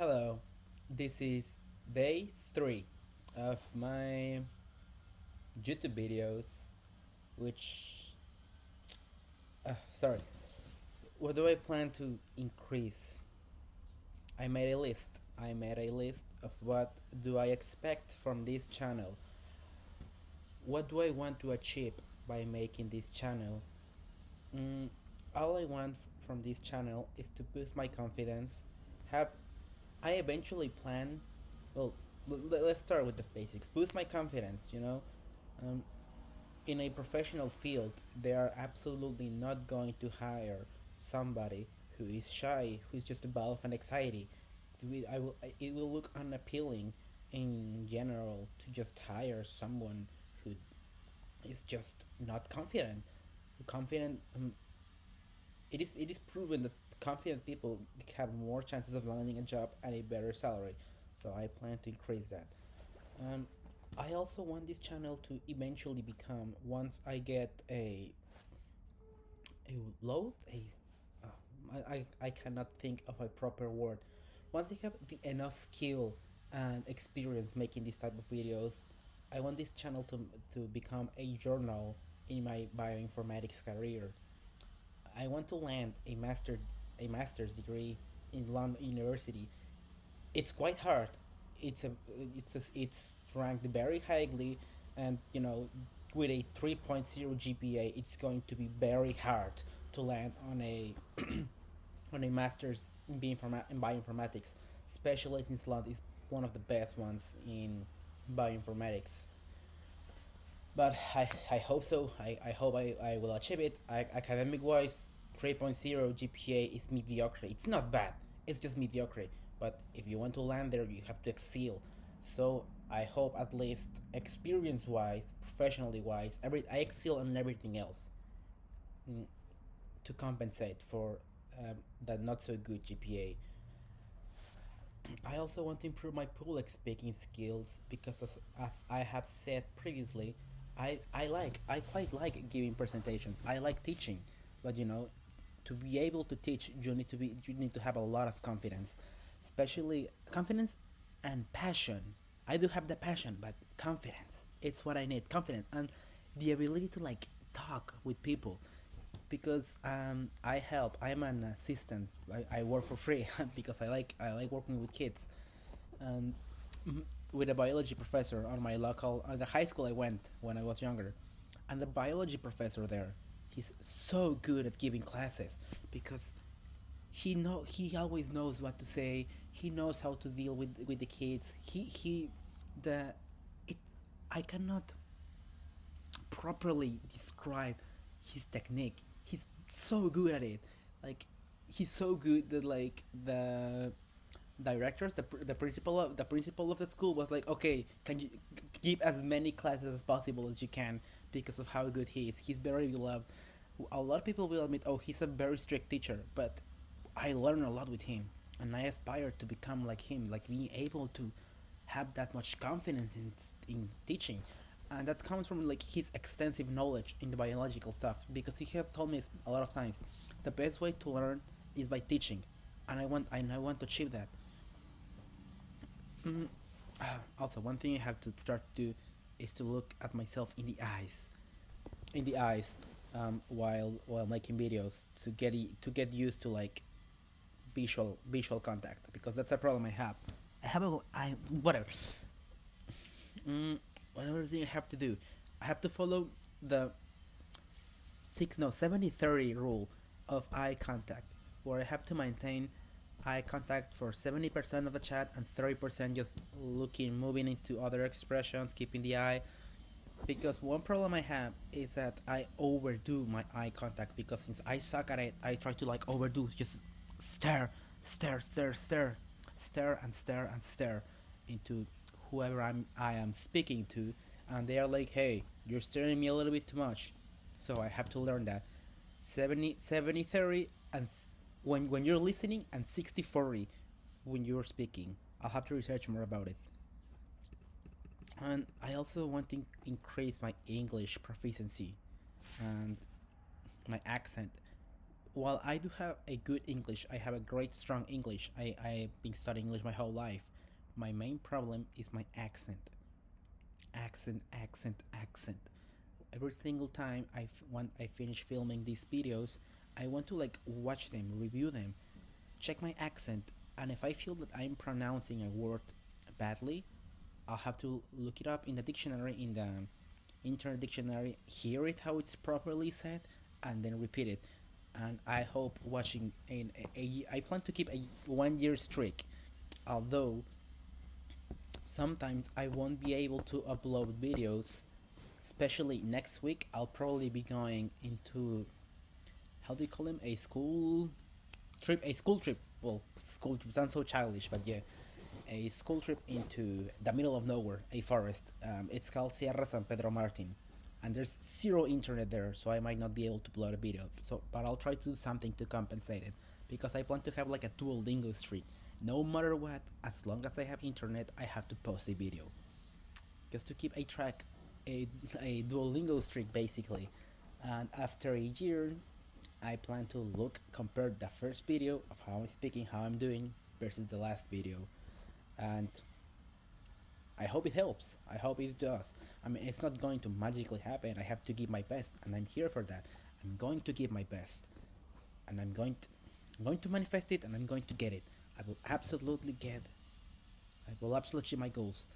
Hello, this is day 3 of my YouTube videos, which. Sorry. What do I plan to increase? I made a list. I made a list of what do I expect from this channel. What do I want to achieve by making this channel? Mm, all I want from this channel is to boost my confidence. Have I eventually plan? Well, let's start with the basics. Boost my confidence. Um, in a professional field, they are absolutely not going to hire somebody who is shy, who's just a ball of an anxiety. It will look unappealing in general to just hire someone who is just not confident. Confident. It is proven that confident people have more chances of landing a job and a better salary. So I plan to increase that. Um, I also want this channel to eventually become, once I get a load a I cannot think of a proper word. Once I have enough skill and experience making this type of videos, I want this channel to become a journal in my bioinformatics career. I want to land a master's degree in London University. It's quite hard. It's ranked very highly, and with a 3.0 GPA, it's going to be very hard to land on a on a master's in bioinformatics, especially since London is one of the best ones in bioinformatics. But I hope so. I hope I will achieve it. Academic wise, 3.0 GPA is mediocre. It's not bad, it's just mediocre. But if you want to land there, you have to excel. So I hope, at least experience wise, professionally wise, I excel in everything else, mm, to compensate for that not so good GPA. I also want to improve my public speaking skills because, as I have said previously, I quite like giving presentations. I like teaching, but to be able to teach, you need to have a lot of confidence, especially confidence and passion. I do have the passion, but confidence. It's what I need. Confidence and the ability to talk with people, because I help. I'm an assistant. I work for free because I like working with kids, and with a biology professor on my local the high school I went when I was younger, and the biology professor there, he's so good at giving classes because he always knows what to say. He knows how to deal with the kids. He the it I cannot properly describe his technique. He's so good at it. Like, he's so good that the directors, the principal of the school was like, okay, can you give as many classes as possible as you can because of how good he is. He's very beloved. A lot of people will admit, oh, he's a very strict teacher, but I learn a lot with him, and I aspire to become like him, like being able to have that much confidence in teaching, and that comes from his extensive knowledge in the biological stuff. Because he have told me a lot of times, the best way to learn is by teaching, and I want to achieve that. Mm, Also, one thing I have to start to do is to look at myself in the eyes, while making videos, to get used to visual contact, because that's a problem I have. I have a I whatever. Mm, Whatever thing I have to do, I have to follow the 70/30 rule of eye contact, where I have to maintain eye contact for 70% of the chat and 30% just looking, moving into other expressions, keeping the eye. Because one problem I have is that I overdo my eye contact, because since I suck at it, I try to overdo, just stare, stare, stare, stare, stare and stare and stare into whoever I am speaking to, and they are like, "Hey, you're staring me a little bit too much." So I have to learn that 70/30, and when you're listening, and 60/40 when you're speaking. I'll have to research more about it. And I also want to increase my English proficiency and my accent. while I do have a good English, I have a great strong English. I've been studying English my whole life. My main problem is my accent. Accent. Every single time when I finish filming these videos, I want to like watch them, review them, check my accent, and if I feel that I'm pronouncing a word badly, I'll have to look it up in the dictionary, in the internet dictionary, hear it how it's properly said, and then repeat it. And I hope watching I plan to keep a 1 year streak, although sometimes I won't be able to upload videos. Especially next week, I'll probably be going into, how do you call them, a school trip? A school trip. Well, school trip sounds so childish, but yeah, a school trip into the middle of nowhere, a forest. It's called Sierra San Pedro Martin, and there's zero internet there, so I might not be able to upload a video. So, but I'll try to do something to compensate it, because I plan to have like a Duolingo streak. No matter what, as long as I have internet, I have to post a video, just to keep a track, a Duolingo streak basically. And after a year, I plan to compare the first video of how I'm speaking, how I'm doing, versus the last video, and I hope it helps. I hope it does. I mean, it's not going to magically happen. I have to give my best, and I'm here for that. I'm going to give my best, and I'm going to manifest it, and I'm going to get it. I will absolutely get. I will absolutely achieve my goals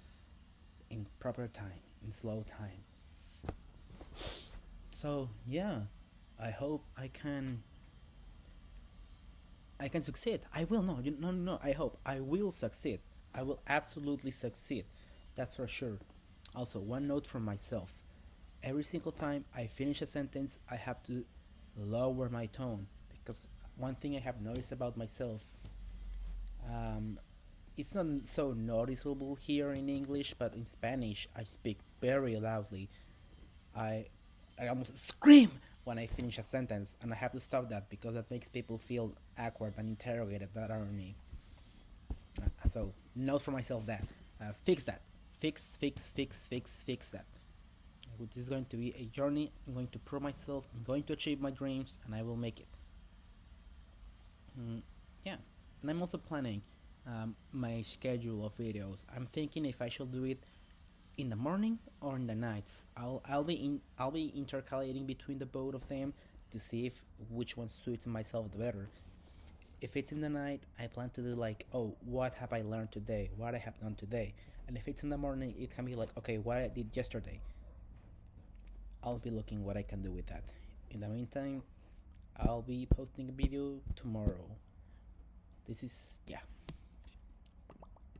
in proper time, in slow time. So yeah, I hope I can succeed. I will. No, no. I hope I will succeed. I will absolutely succeed. That's for sure. Also, one note from myself. Every single time I finish a sentence, I have to lower my tone, because one thing I have noticed about myself, um, it's not so noticeable here in English, but in Spanish, I speak very loudly. I I almost scream when I finish a sentence, and I have to stop that because that makes people feel awkward and interrogated that aren't me. So note for myself that, fix that, fix that. This is going to be a journey. I'm going to prove myself. I'm going to achieve my dreams, and I will make it. Yeah, and I'm also planning my schedule of videos. I'm thinking if I should do it in the morning or in the nights. I'll be intercalating between the both of them to see if which one suits myself the better. If it's in the night, I plan to do like, oh, what have I learned today? What I have done today? And if it's in the morning, it can be like, okay, what I did yesterday. I'll be looking what I can do with that. In the meantime, I'll be posting a video tomorrow. This is, yeah,